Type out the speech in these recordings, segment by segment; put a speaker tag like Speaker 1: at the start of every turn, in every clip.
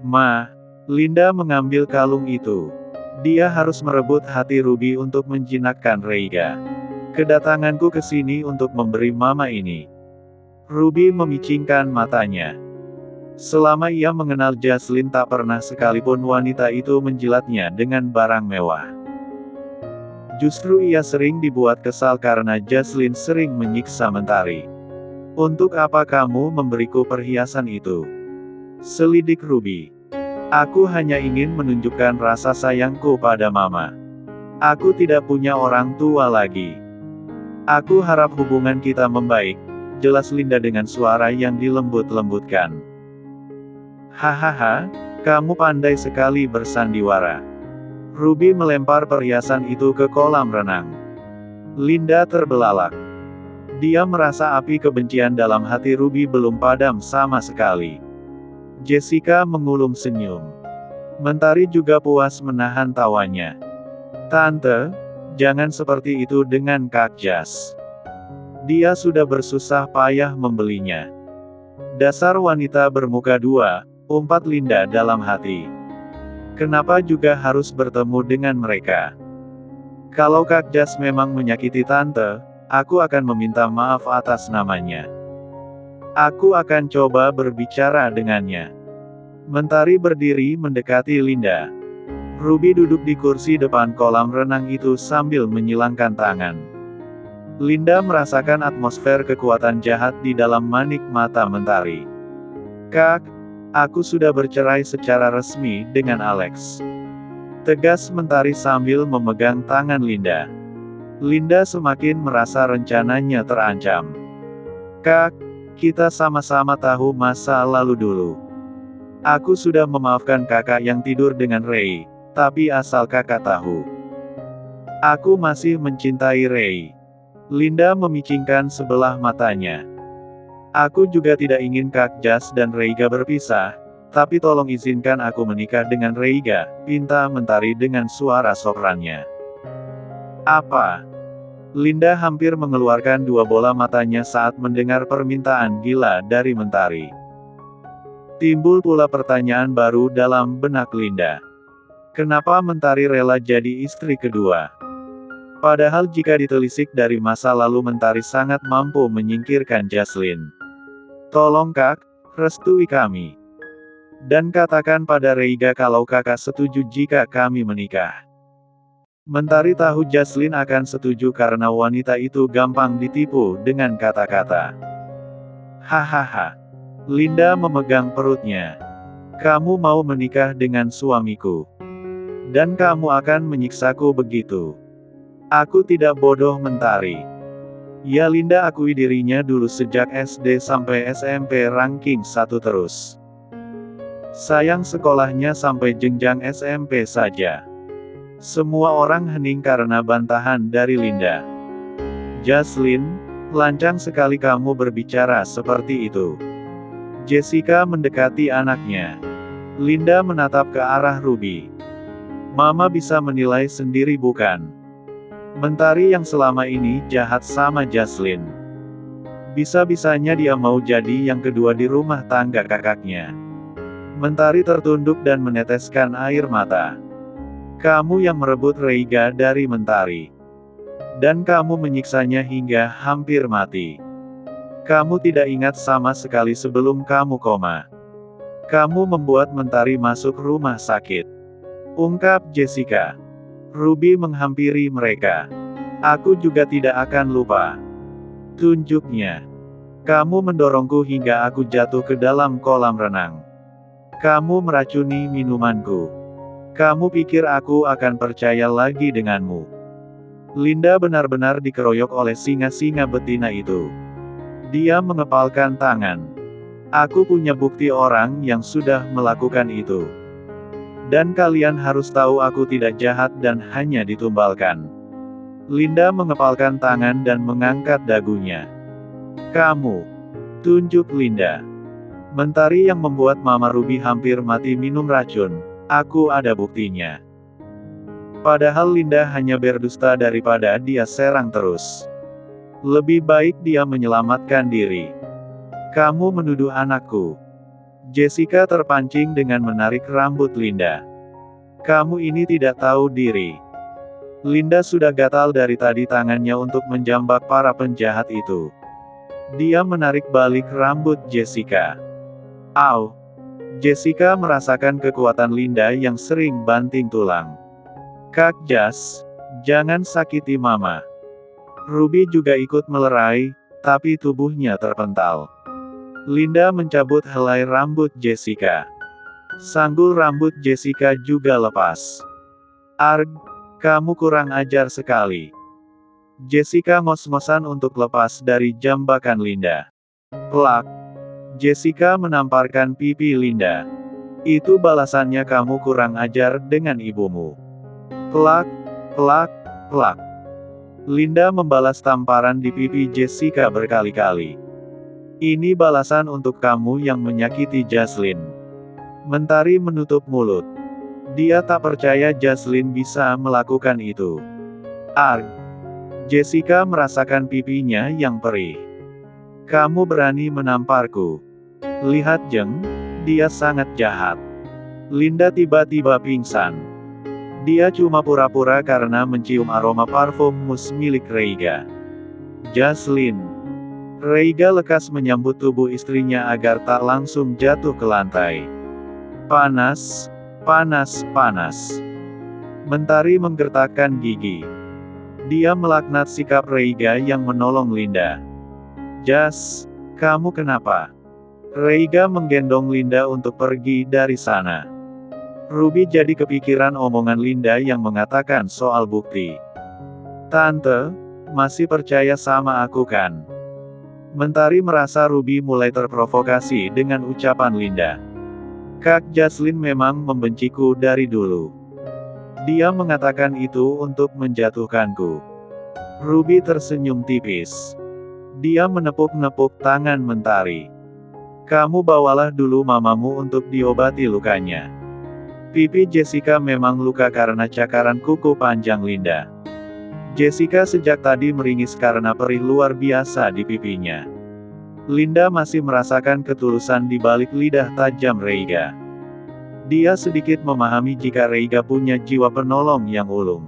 Speaker 1: Ma, Linda mengambil kalung itu. Dia harus merebut hati Ruby untuk menjinakkan Reiga. Kedatanganku ke sini untuk memberi mama ini. Ruby memicingkan matanya. Selama ia mengenal Jaslyn tak pernah sekalipun wanita itu menjilatnya dengan barang mewah. Justru ia sering dibuat kesal karena Jaslyn sering menyiksa Mentari. Untuk apa kamu memberiku perhiasan itu? Selidik Ruby. Aku hanya ingin menunjukkan rasa sayangku pada mama. Aku tidak punya orang tua lagi. Aku harap hubungan kita membaik, jelas Linda dengan suara yang dilembut-lembutkan. Hahaha, kamu pandai sekali bersandiwara. Ruby melempar perhiasan itu ke kolam renang. Linda terbelalak. Dia merasa api kebencian dalam hati Ruby belum padam sama sekali. Jessica mengulum senyum. Mentari juga puas menahan tawanya. Tante, jangan seperti itu dengan Kak Jas. Dia sudah bersusah payah membelinya. Dasar wanita bermuka dua, umpat Linda dalam hati. Kenapa juga harus bertemu dengan mereka? Kalau Kak Jas memang menyakiti Tante, aku akan meminta maaf atas namanya. Aku akan coba berbicara dengannya. Mentari berdiri mendekati Linda. Ruby duduk di kursi depan kolam renang itu sambil menyilangkan tangan. Linda merasakan atmosfer kekuatan jahat di dalam manik mata Mentari. Kak, aku sudah bercerai secara resmi dengan Alex. Tegas Mentari sambil memegang tangan Linda. Linda semakin merasa rencananya terancam. Kak, kita sama-sama tahu masa lalu dulu. Aku sudah memaafkan kakak yang tidur dengan Ray, tapi asal kakak tahu. Aku masih mencintai Ray. Linda memicingkan sebelah matanya. Aku juga tidak ingin Kak Jas dan Reiga berpisah, tapi tolong izinkan aku menikah dengan Reiga, pinta Mentari dengan suara soprannya. Apa? Linda hampir mengeluarkan dua bola matanya saat mendengar permintaan gila dari Mentari. Timbul pula pertanyaan baru dalam benak Linda. Kenapa Mentari rela jadi istri kedua? Padahal jika ditelisik dari masa lalu Mentari sangat mampu menyingkirkan Jaslyn. Tolong Kak, restui kami. Dan katakan pada Reiga kalau kakak setuju jika kami menikah. Mentari tahu Jaslyn akan setuju karena wanita itu gampang ditipu dengan kata-kata. Hahaha. Linda memegang perutnya. Kamu mau menikah dengan suamiku. Dan kamu akan menyiksaku begitu. Aku tidak bodoh Mentari. Ya Linda akui dirinya dulu sejak SD sampai SMP ranking 1 terus. Sayang sekolahnya sampai jenjang SMP saja. Semua orang hening karena bantahan dari Linda. Jaslyn, lancang sekali kamu berbicara seperti itu. Jessica mendekati anaknya. Linda menatap ke arah Ruby. Mama bisa menilai sendiri bukan? Mentari yang selama ini jahat sama Jaslyn. Bisa-bisanya dia mau jadi yang kedua di rumah tangga kakaknya. Mentari tertunduk dan meneteskan air mata. Kamu yang merebut Reiga dari Mentari. Dan kamu menyiksanya hingga hampir mati. Kamu tidak ingat sama sekali sebelum kamu koma. Kamu membuat Mentari masuk rumah sakit. Ungkap Jessica. Ruby menghampiri mereka. Aku juga tidak akan lupa. Tunjuknya. Kamu mendorongku hingga aku jatuh ke dalam kolam renang. Kamu meracuni minumanku. Kamu pikir aku akan percaya lagi denganmu? Linda benar-benar dikeroyok oleh singa-singa betina itu. Dia mengepalkan tangan. Aku punya bukti orang yang sudah melakukan itu. Dan kalian harus tahu aku tidak jahat dan hanya ditumbalkan. Linda mengepalkan tangan dan mengangkat dagunya. Kamu. Tunjuk Linda. Mentari yang membuat Mama Ruby hampir mati minum racun. Aku ada buktinya. Padahal Linda hanya berdusta daripada dia serang terus. Lebih baik dia menyelamatkan diri. Kamu menuduh anakku. Jessica terpancing dengan menarik rambut Linda. Kamu ini tidak tahu diri. Linda sudah gatal dari tadi tangannya untuk menjambak para penjahat itu. Dia menarik balik rambut Jessica. Au! Jessica merasakan kekuatan Linda yang sering banting tulang. Kak Jas, jangan sakiti Mama. Ruby juga ikut melerai, tapi tubuhnya terpental. Linda mencabut helai rambut Jessica. Sanggul rambut Jessica juga lepas. Arg, kamu kurang ajar sekali. Jessica ngos-ngosan untuk lepas dari jambakan Linda. Plak. Jessica menamparkan pipi Linda. Itu balasannya kamu kurang ajar dengan ibumu. Plak, plak, plak. Linda membalas tamparan di pipi Jessica berkali-kali. Ini balasan untuk kamu yang menyakiti Jaslyn. Mentari menutup mulut. Dia tak percaya Jaslyn bisa melakukan itu. Arg. Jessica merasakan pipinya yang perih. Kamu berani menamparku. Lihat Jeng, dia sangat jahat. Linda tiba-tiba pingsan. Dia cuma pura-pura karena mencium aroma parfum mus milik Reiga. Jaslyn. Reiga lekas menyambut tubuh istrinya agar tak langsung jatuh ke lantai. Panas, panas, panas. Mentari menggertakkan gigi. Dia melaknat sikap Reiga yang menolong Linda. Jas, kamu kenapa? Reiga menggendong Linda untuk pergi dari sana. Ruby jadi kepikiran omongan Linda yang mengatakan soal bukti. Tante, masih percaya sama aku kan? Mentari merasa Ruby mulai terprovokasi dengan ucapan Linda. Kak Jaslyn memang membenciku dari dulu. Dia mengatakan itu untuk menjatuhkanku. Ruby tersenyum tipis. Dia menepuk-nepuk tangan Mentari. Kamu bawalah dulu mamamu untuk diobati lukanya. Pipi Jessica memang luka karena cakaran kuku panjang Linda. Jessica sejak tadi meringis karena perih luar biasa di pipinya. Linda masih merasakan ketulusan di balik lidah tajam Reiga. Dia sedikit memahami jika Reiga punya jiwa penolong yang ulung.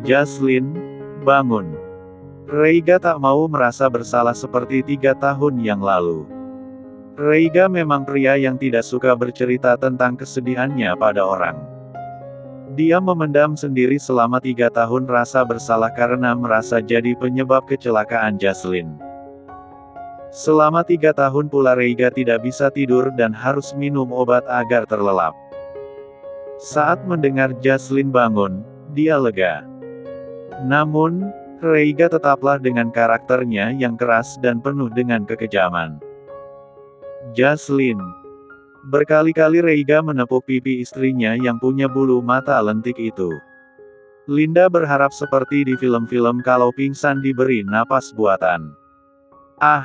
Speaker 1: Jaslyn, bangun. Reiga tak mau merasa bersalah seperti 3 tahun yang lalu. Reiga memang pria yang tidak suka bercerita tentang kesedihannya pada orang. Dia memendam sendiri selama 3 tahun rasa bersalah karena merasa jadi penyebab kecelakaan Jaslyn. Selama 3 tahun pula Reiga tidak bisa tidur dan harus minum obat agar terlelap. Saat mendengar Jaslyn bangun, dia lega. Namun, Reiga tetaplah dengan karakternya yang keras dan penuh dengan kekejaman. Jaslyn. Berkali-kali Reiga menepuk pipi istrinya yang punya bulu mata lentik itu. Linda berharap seperti di film-film kalau pingsan diberi napas buatan. Ah,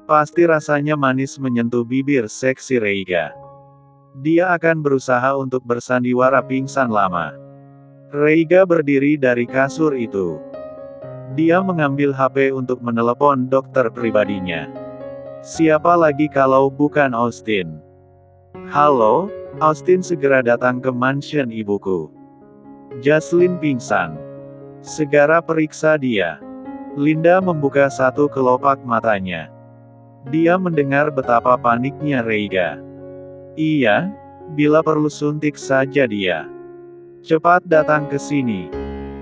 Speaker 1: pasti rasanya manis menyentuh bibir seksi Reiga. Dia akan berusaha untuk bersandiwara pingsan lama. Reiga berdiri dari kasur itu. Dia mengambil HP untuk menelepon dokter pribadinya. Siapa lagi kalau bukan Austin? Halo, Austin segera datang ke mansion ibuku. Jaslyn pingsan. Segera periksa dia. Linda membuka satu kelopak matanya. Dia mendengar betapa paniknya Reiga. Iya, bila perlu suntik saja dia. Cepat datang ke sini.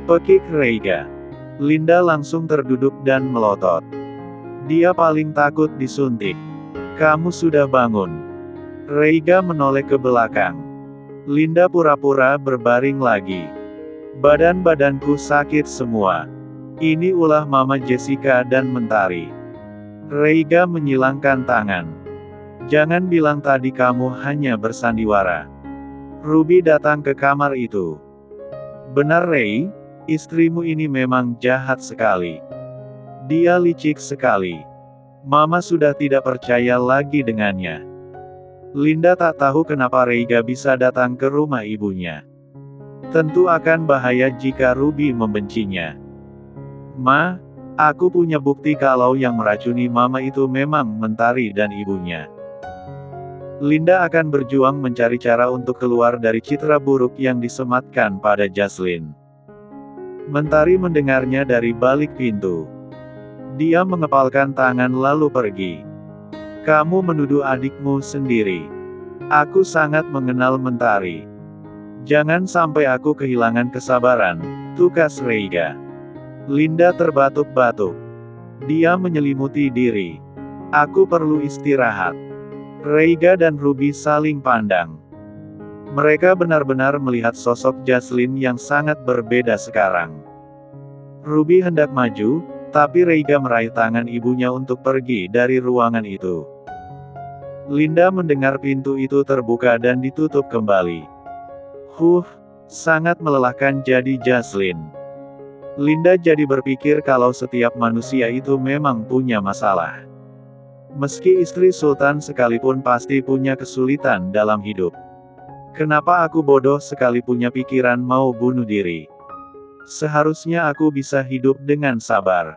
Speaker 1: Pekik Reiga. Linda langsung terduduk dan melotot. Dia paling takut disuntik. Kamu sudah bangun. Reiga menoleh ke belakang. Linda pura-pura berbaring lagi. Badan-badanku sakit semua. Ini ulah Mama Jessica dan Mentari. Reiga menyilangkan tangan. Jangan bilang tadi kamu hanya bersandiwara. Ruby datang ke kamar itu. Benar Rei, istrimu ini memang jahat sekali. Dia licik sekali. Mama sudah tidak percaya lagi dengannya. Linda tak tahu kenapa Reiga bisa datang ke rumah ibunya. Tentu akan bahaya jika Ruby membencinya. Ma, aku punya bukti kalau yang meracuni Mama itu memang Mentari dan ibunya. Linda akan berjuang mencari cara untuk keluar dari citra buruk yang disematkan pada Jaslyn. Mentari mendengarnya dari balik pintu. Dia mengepalkan tangan lalu pergi. Kamu menuduh adikmu sendiri. Aku sangat mengenal Mentari. Jangan sampai aku kehilangan kesabaran, tukas Reiga. Linda terbatuk-batuk. Dia menyelimuti diri. Aku perlu istirahat. Reiga dan Ruby saling pandang. Mereka benar-benar melihat sosok Jaslyn yang sangat berbeda sekarang. Ruby hendak maju, tapi Reiga meraih tangan ibunya untuk pergi dari ruangan itu. Linda mendengar pintu itu terbuka dan ditutup kembali. Sangat melelahkan jadi Jaslyn. Linda jadi berpikir kalau setiap manusia itu memang punya masalah. Meski istri sultan sekalipun pasti punya kesulitan dalam hidup. Kenapa aku bodoh sekali punya pikiran mau bunuh diri? Seharusnya aku bisa hidup dengan sabar.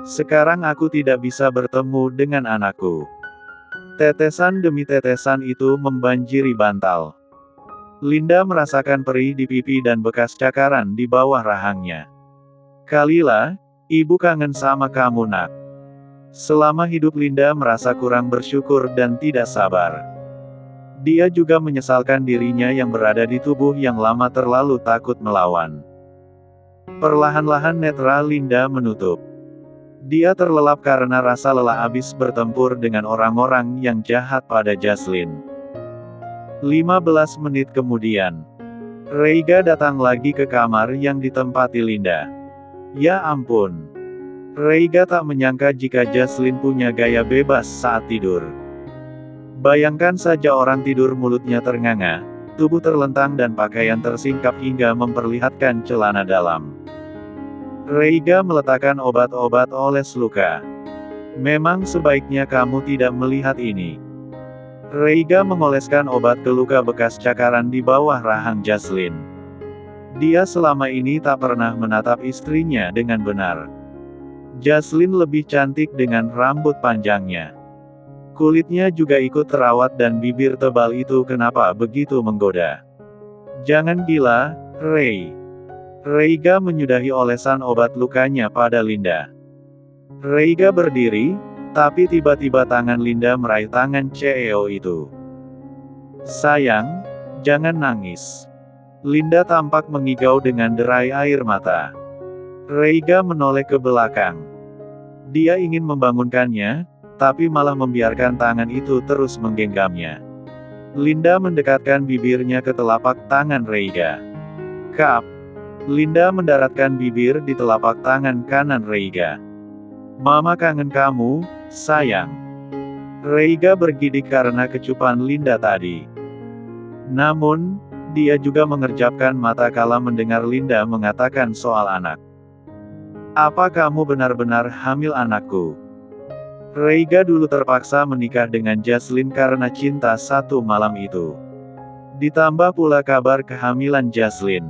Speaker 1: Sekarang aku tidak bisa bertemu dengan anakku. Tetesan demi tetesan itu membanjiri bantal. Linda merasakan perih di pipi dan bekas cakaran di bawah rahangnya. Kalila, ibu kangen sama kamu nak. Selama hidup Linda merasa kurang bersyukur dan tidak sabar. Dia juga menyesalkan dirinya yang berada di tubuh yang lama terlalu takut melawan. Perlahan-lahan netra Linda menutup. Dia terlelap karena rasa lelah habis bertempur dengan orang-orang yang jahat pada Jaslyn. 15 menit kemudian, Reiga datang lagi ke kamar yang ditempati Linda. Ya ampun. Reiga tak menyangka jika Jaslyn punya gaya bebas saat tidur. Bayangkan saja orang tidur mulutnya ternganga, tubuh terlentang dan pakaian tersingkap hingga memperlihatkan celana dalam. Reiga meletakkan obat-obat oles luka. Memang sebaiknya kamu tidak melihat ini. Reiga mengoleskan obat ke luka bekas cakaran di bawah rahang Jaslyn. Dia selama ini tak pernah menatap istrinya dengan benar. Jaslyn lebih cantik dengan rambut panjangnya. Kulitnya juga ikut terawat dan bibir tebal itu kenapa begitu menggoda. Jangan gila, Rei. Reiga menyudahi olesan obat lukanya pada Linda. Reiga berdiri, tapi tiba-tiba tangan Linda meraih tangan CEO itu. Sayang, jangan nangis. Linda tampak mengigau dengan derai air mata. Reiga menoleh ke belakang. Dia ingin membangunkannya, tapi malah membiarkan tangan itu terus menggenggamnya. Linda mendekatkan bibirnya ke telapak tangan Reiga. Kap. Linda mendaratkan bibir di telapak tangan kanan Reiga. Mama kangen kamu, sayang. Reiga bergidik karena kecupan Linda tadi. Namun, dia juga mengerjapkan mata kala mendengar Linda mengatakan soal anak. Apa kamu benar-benar hamil anakku? Reiga dulu terpaksa menikah dengan Jaslyn karena cinta satu malam itu. Ditambah pula kabar kehamilan Jaslyn.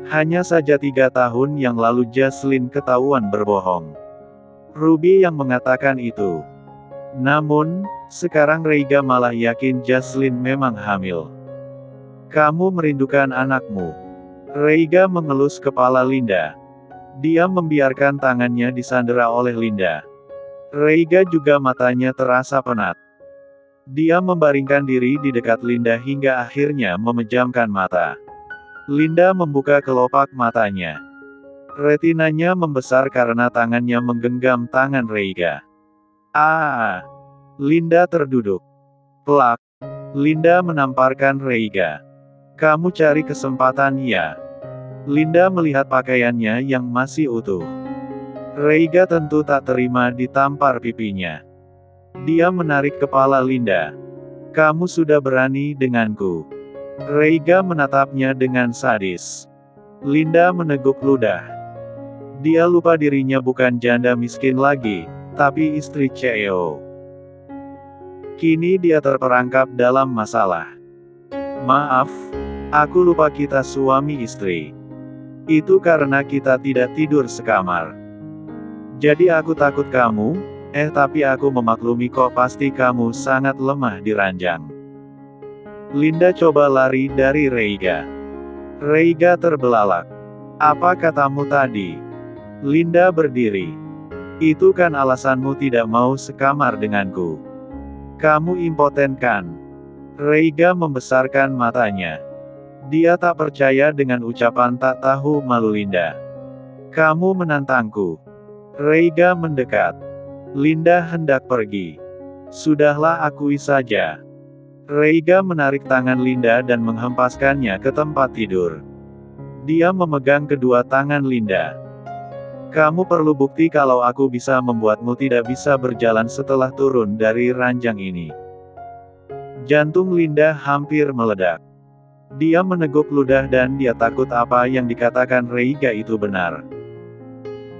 Speaker 1: Hanya saja 3 tahun yang lalu Jaslyn ketahuan berbohong. Ruby yang mengatakan itu. Namun, sekarang Reiga malah yakin Jaslyn memang hamil. Kamu merindukan anakmu. Reiga mengelus kepala Linda. Dia membiarkan tangannya disandera oleh Linda. Reiga juga matanya terasa penat. Dia membaringkan diri di dekat Linda hingga akhirnya memejamkan mata. Linda membuka kelopak matanya. Retinanya membesar karena tangannya menggenggam tangan Reiga. Linda terduduk. Plak. Linda menamparkan Reiga. Kamu cari kesempatan ya? Linda melihat pakaiannya yang masih utuh. Reiga tentu tak terima ditampar pipinya. Dia menarik kepala Linda. Kamu sudah berani denganku. Reiga menatapnya dengan sadis. Linda meneguk ludah. Dia lupa dirinya bukan janda miskin lagi, tapi istri CEO. Kini dia terperangkap dalam masalah. Maaf, aku lupa kita suami istri. Itu karena kita tidak tidur sekamar. Jadi aku takut kamu, Tapi aku memaklumi kok, pasti kamu sangat lemah di ranjang. Linda coba lari dari Reiga. Reiga terbelalak. Apa katamu tadi? Linda berdiri. Itu kan alasanmu tidak mau sekamar denganku. Kamu impoten kan? Reiga membesarkan matanya. Dia tak percaya dengan ucapan tak tahu malu Linda. Kamu menantangku. Reiga mendekat. Linda hendak pergi. Sudahlah, akui saja. Reiga menarik tangan Linda dan menghempaskannya ke tempat tidur. Dia memegang kedua tangan Linda. Kamu perlu bukti kalau aku bisa membuatmu tidak bisa berjalan setelah turun dari ranjang ini. Jantung Linda hampir meledak. Dia meneguk ludah dan dia takut apa yang dikatakan Reiga itu benar.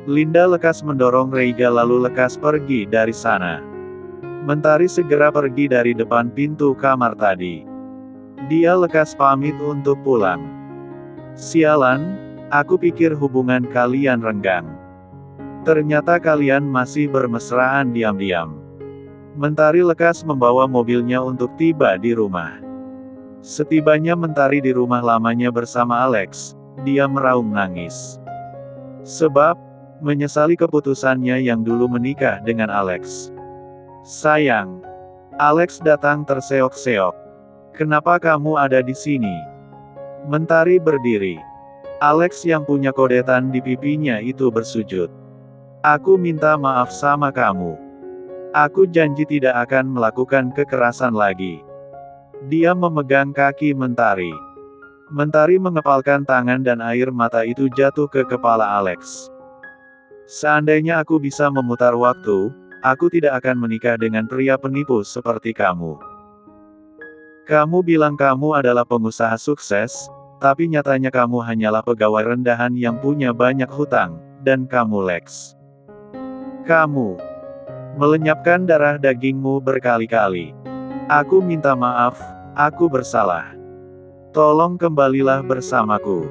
Speaker 1: Linda lekas mendorong Reiga lalu lekas pergi dari sana. Mentari segera pergi dari depan pintu kamar tadi. Dia lekas pamit untuk pulang. Sialan, aku pikir hubungan kalian renggang. Ternyata kalian masih bermesraan diam-diam. Mentari lekas membawa mobilnya untuk tiba di rumah. Setibanya Mentari di rumah lamanya bersama Alex, dia meraung nangis. Sebab, menyesali keputusannya yang dulu menikah dengan Alex. Sayang. Alex datang terseok-seok. Kenapa kamu ada di sini? Mentari berdiri. Alex yang punya kodetan di pipinya itu bersujud. Aku minta maaf sama kamu. Aku janji tidak akan melakukan kekerasan lagi. Dia memegang kaki Mentari. Mentari mengepalkan tangan dan air mata itu jatuh ke kepala Alex. Seandainya aku bisa memutar waktu, aku tidak akan menikah dengan pria penipu seperti kamu. Kamu bilang kamu adalah pengusaha sukses, tapi nyatanya kamu hanyalah pegawai rendahan yang punya banyak hutang, dan kamu Lex. Kamu melenyapkan darah dagingmu berkali-kali. Aku minta maaf, aku bersalah. Tolong kembalilah bersamaku.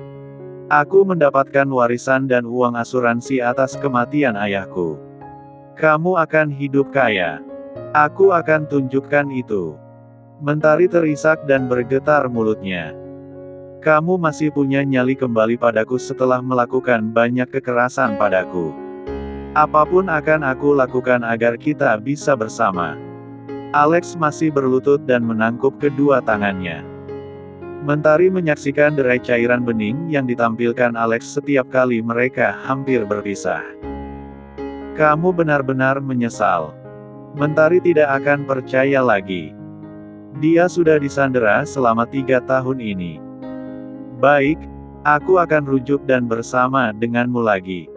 Speaker 1: Aku mendapatkan warisan dan uang asuransi atas kematian ayahku. Kamu akan hidup kaya. Aku akan tunjukkan itu. Mentari terisak dan bergetar mulutnya. Kamu masih punya nyali kembali padaku setelah melakukan banyak kekerasan padaku. Apapun akan aku lakukan agar kita bisa bersama. Alex masih berlutut dan menangkup kedua tangannya. Mentari menyaksikan derai cairan bening yang ditampilkan Alex setiap kali mereka hampir berpisah. Kamu benar-benar menyesal. Mentari tidak akan percaya lagi. Dia sudah disandera selama 3 tahun ini. Baik, aku akan rujuk dan bersama denganmu lagi.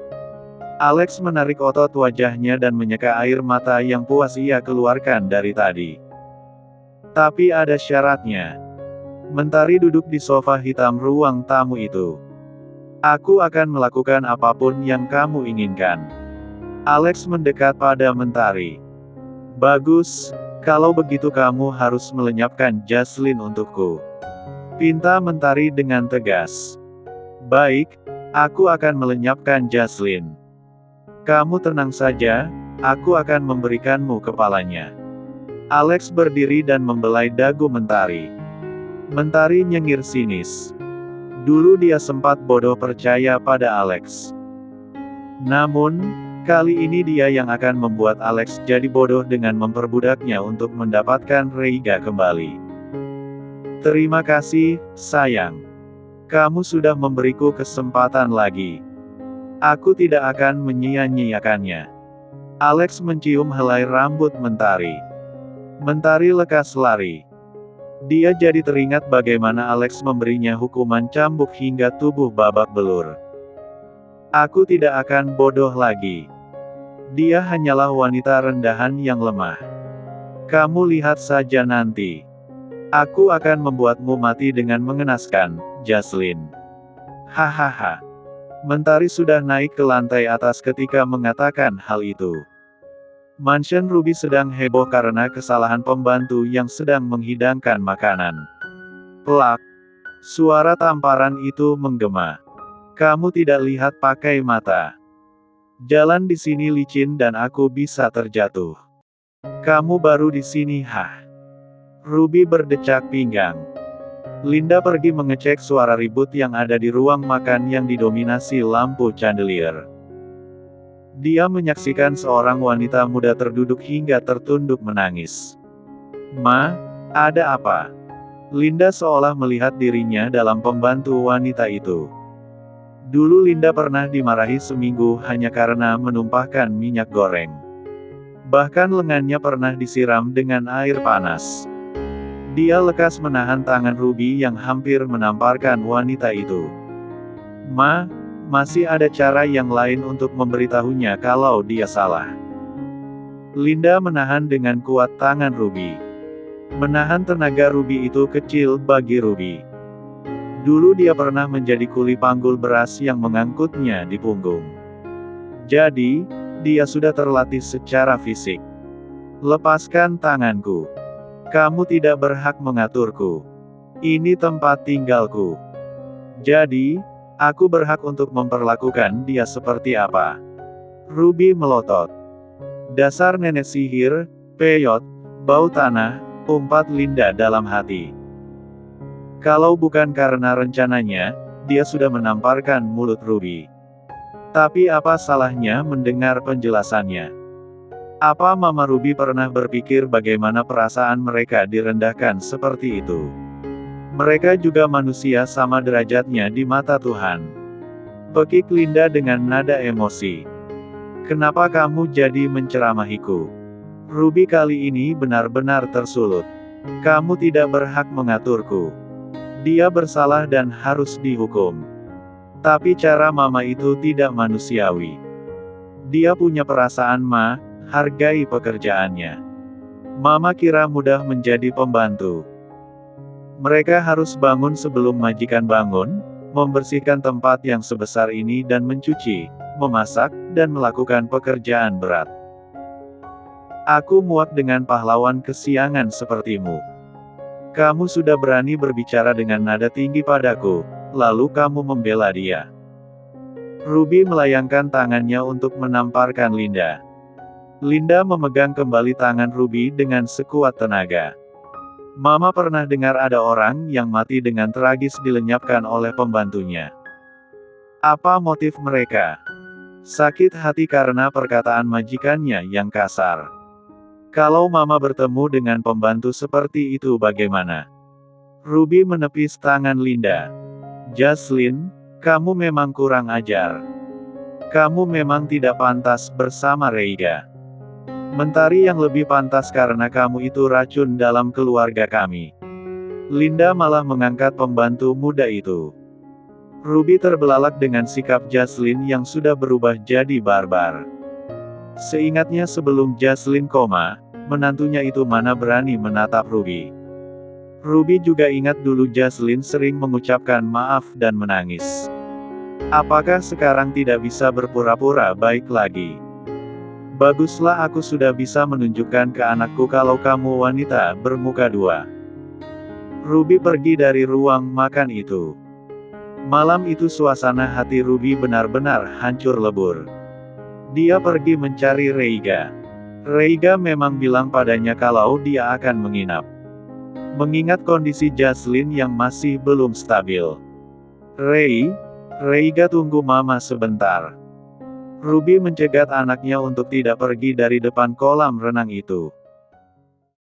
Speaker 1: Alex menarik otot wajahnya dan menyeka air mata yang puas ia keluarkan dari tadi. Tapi ada syaratnya. Mentari duduk di sofa hitam ruang tamu itu. Aku akan melakukan apapun yang kamu inginkan. Alex mendekat pada Mentari. Bagus, kalau begitu kamu harus melenyapkan Jaslyn untukku. Pinta Mentari dengan tegas. Baik, aku akan melenyapkan Jaslyn. Kamu tenang saja, aku akan memberikanmu kepalanya. Alex berdiri dan membelai dagu Mentari. Mentari nyengir sinis. Dulu dia sempat bodoh percaya pada Alex. Namun, kali ini dia yang akan membuat Alex jadi bodoh dengan memperbudaknya untuk mendapatkan Reiga kembali. Terima kasih, sayang. Kamu sudah memberiku kesempatan lagi. Aku tidak akan menyia-nyiakannya. Alex mencium helai rambut Mentari. Mentari lekas lari. Dia jadi teringat bagaimana Alex memberinya hukuman cambuk hingga tubuh babak belur. Aku tidak akan bodoh lagi. Dia hanyalah wanita rendahan yang lemah. Kamu lihat saja nanti. Aku akan membuatmu mati dengan mengenaskan, Jaslyn. Hahaha. Mentari sudah naik ke lantai atas ketika mengatakan hal itu. Mansion Ruby sedang heboh karena kesalahan pembantu yang sedang menghidangkan makanan. Plak. Suara tamparan itu menggema. Kamu tidak lihat pakai mata. Jalan di sini licin dan aku bisa terjatuh. Kamu baru di sini, hah? Ruby berdecak pinggang. Linda pergi mengecek suara ribut yang ada di ruang makan yang didominasi lampu chandelier. Dia menyaksikan seorang wanita muda terduduk hingga tertunduk menangis. Ma, ada apa? Linda seolah melihat dirinya dalam pembantu wanita itu. Dulu Linda pernah dimarahi seminggu hanya karena menumpahkan minyak goreng. Bahkan lengannya pernah disiram dengan air panas. Dia lekas menahan tangan Ruby yang hampir menamparkan wanita itu. Ma, masih ada cara yang lain untuk memberitahunya kalau dia salah. Linda menahan dengan kuat tangan Ruby. Menahan tenaga Ruby itu kecil bagi Ruby. Dulu dia pernah menjadi kuli panggul beras yang mengangkutnya di punggung. Jadi, dia sudah terlatih secara fisik. Lepaskan tanganku. Kamu tidak berhak mengaturku. Ini tempat tinggalku. Jadi, aku berhak untuk memperlakukan dia seperti apa. Ruby melotot. Dasar nenek sihir, peyot, bau tanah, umpat Linda dalam hati. Kalau bukan karena rencananya, dia sudah menamparkan mulut Ruby. Tapi apa salahnya mendengar penjelasannya? Apa Mama Ruby pernah berpikir bagaimana perasaan mereka direndahkan seperti itu? Mereka juga manusia sama derajatnya di mata Tuhan. Pekik Linda dengan nada emosi. Kenapa kamu jadi menceramahiku? Ruby kali ini benar-benar tersulut. Kamu tidak berhak mengaturku. Dia bersalah dan harus dihukum. Tapi cara Mama itu tidak manusiawi. Dia punya perasaan, Ma, hargai pekerjaannya. Mama kira mudah menjadi pembantu. Mereka harus bangun sebelum majikan bangun, membersihkan tempat yang sebesar ini dan mencuci, memasak, dan melakukan pekerjaan berat. Aku muak dengan pahlawan kesiangan sepertimu. Kamu sudah berani berbicara dengan nada tinggi padaku, lalu kamu membela dia. Ruby melayangkan tangannya untuk menamparkan Linda. Linda memegang kembali tangan Ruby dengan sekuat tenaga. Mama pernah dengar ada orang yang mati dengan tragis dilenyapkan oleh pembantunya. Apa motif mereka? Sakit hati karena perkataan majikannya yang kasar. Kalau Mama bertemu dengan pembantu seperti itu bagaimana? Ruby menepis tangan Linda. Jocelyn, kamu memang kurang ajar. Kamu memang tidak pantas bersama Reiga. Mentari yang lebih pantas karena kamu itu racun dalam keluarga kami. Linda malah mengangkat pembantu muda itu. Ruby terbelalak dengan sikap Jocelyn yang sudah berubah jadi barbar. Seingatnya sebelum Jocelyn koma, menantunya itu mana berani menatap Ruby. Ruby juga ingat dulu Jocelyn sering mengucapkan maaf dan menangis. Apakah sekarang tidak bisa berpura-pura baik lagi? Baguslah, aku sudah bisa menunjukkan ke anakku kalau kamu wanita bermuka dua. Ruby pergi dari ruang makan itu. Malam itu suasana hati Ruby benar-benar hancur lebur. Dia pergi mencari Reiga. Reiga memang bilang padanya kalau dia akan menginap. Mengingat kondisi Jocelyn yang masih belum stabil. Reiga, tunggu Mama sebentar. Ruby mencegat anaknya untuk tidak pergi dari depan kolam renang itu.